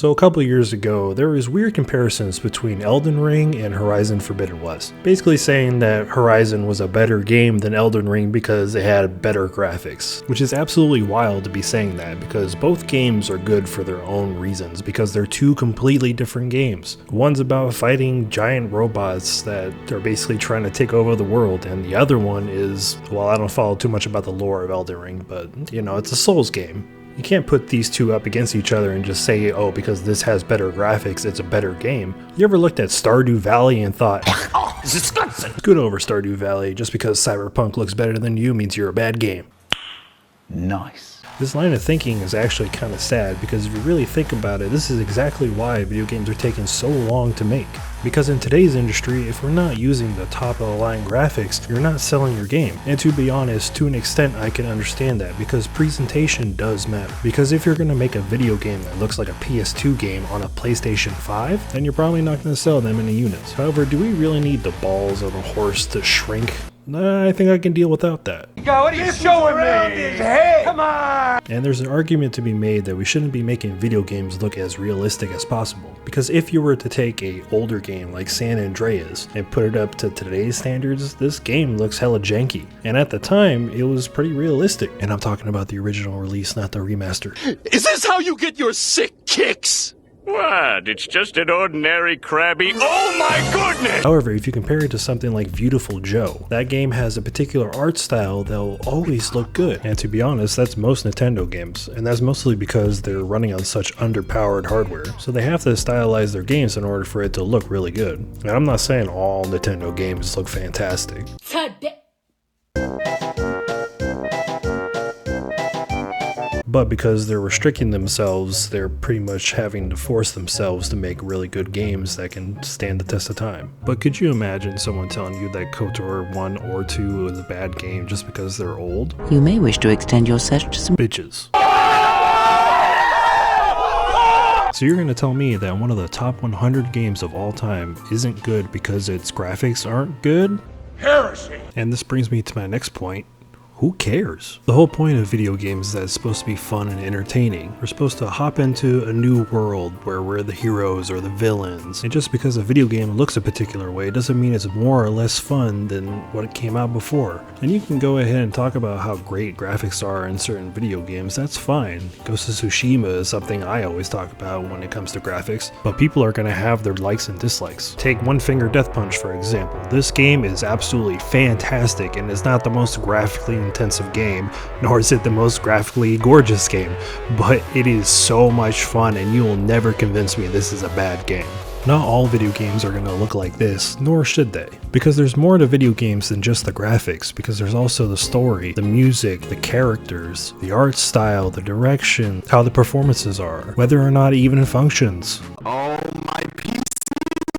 So a couple years ago, there was weird comparisons between Elden Ring and Horizon Forbidden West. Basically saying that Horizon was a better game than Elden Ring because it had better graphics. Which is absolutely wild to be saying that because both games are good for their own reasons because they're two completely different games. One's about fighting giant robots that are basically trying to take over the world, and the other one is, well, I don't follow too much about the lore of Elden Ring, but you know, it's a Souls game. You can't put these two up against each other and just say, oh, because this has better graphics, it's a better game. You ever looked at Stardew Valley and thought, oh, this is disgusting. Good over Stardew Valley, just because Cyberpunk looks better than you means you're a bad game. Nice. This line of thinking is actually kind of sad because if you really think about it, this is exactly why video games are taking so long to make. Because in today's industry, if we're not using the top of the line graphics, you're not selling your game. And to be honest, to an extent I can understand that because presentation does matter. Because if you're going to make a video game that looks like a PS2 game on a PlayStation 5, then you're probably not going to sell that many units. However, do we really need the balls of a horse to shrink? Nah, I think I can deal without that. What are you showing me? His head. Come on! And there's an argument to be made that we shouldn't be making video games look as realistic as possible. Because if you were to take a older game like San Andreas and put it up to today's standards, this game looks hella janky. And at the time, it was pretty realistic. And I'm talking about the original release, not the remaster. Is this how you get your sick kicks? What? It's just an ordinary crabby. Oh my goodness! However, if you compare it to something like Beautiful Joe, that game has a particular art style that will always look good. And to be honest, that's most Nintendo games. And that's mostly because they're running on such underpowered hardware. So they have to stylize their games in order for it to look really good. And I'm not saying all Nintendo games look fantastic. But because they're restricting themselves, they're pretty much having to force themselves to make really good games that can stand the test of time. But could you imagine someone telling you that KOTOR 1 or 2 is a bad game just because they're old? You may wish to extend your search to some bitches. So you're going to tell me that one of the top 100 games of all time isn't good because its graphics aren't good? Heresy! And this brings me to my next point. Who cares? The whole point of video games is that it's supposed to be fun and entertaining. We're supposed to hop into a new world where we're the heroes or the villains. And just because a video game looks a particular way doesn't mean it's more or less fun than what it came out before. And you can go ahead and talk about how great graphics are in certain video games, that's fine. Ghost of Tsushima is something I always talk about when it comes to graphics, but people are going to have their likes and dislikes. Take One Finger Death Punch for example. This game is absolutely fantastic and is not the most graphically intensive game, nor is it the most graphically gorgeous game, but it is so much fun and you will never convince me this is a bad game. Not all video games are going to look like this, nor should they. Because there's more to video games than just the graphics, because there's also the story, the music, the characters, the art style, the direction, how the performances are, whether or not it even functions. Oh my piece.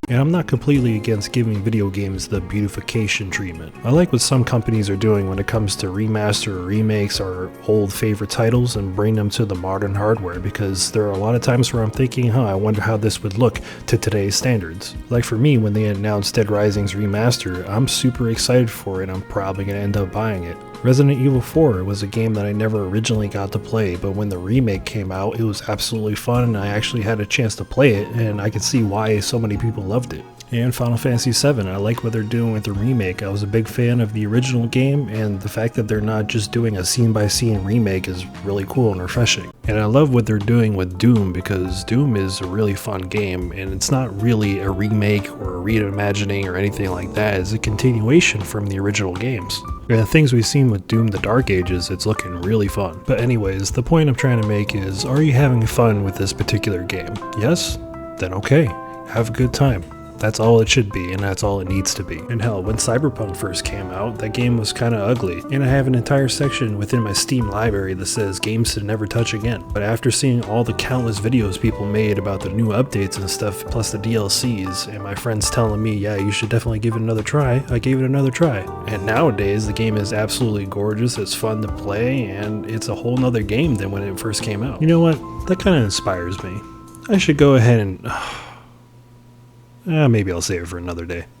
And I'm not completely against giving video games the beautification treatment. I like what some companies are doing when it comes to remaster or remakes our old favorite titles and bring them to the modern hardware, because there are a lot of times where I'm thinking, I wonder how this would look to today's standards. Like for me, when they announced Dead Rising's remaster, I'm super excited for it and I'm probably going to end up buying it. Resident Evil 4 was a game that I never originally got to play, but when the remake came out, it was absolutely fun and I actually had a chance to play it, and I could see why so many people loved it. And Final Fantasy VII, I like what they're doing with the remake. I was a big fan of the original game, and the fact that they're not just doing a scene-by-scene remake is really cool and refreshing. And I love what they're doing with Doom, because Doom is a really fun game, and it's not really a remake or a reimagining or anything like that. It's a continuation from the original games. And the things we've seen with Doom the Dark Ages, it's looking really fun. But anyways, the point I'm trying to make is, are you having fun with this particular game? Yes? Then okay, have a good time. That's all it should be, and that's all it needs to be. And hell, when Cyberpunk first came out, that game was kinda ugly, and I have an entire section within my Steam library that says games to never touch again. But after seeing all the countless videos people made about the new updates and stuff, plus the DLCs, and my friends telling me, yeah, you should definitely give it another try, I gave it another try. And nowadays, the game is absolutely gorgeous, it's fun to play, and it's a whole nother game than when it first came out. You know what? That kinda inspires me. I should go ahead and... maybe I'll save it for another day.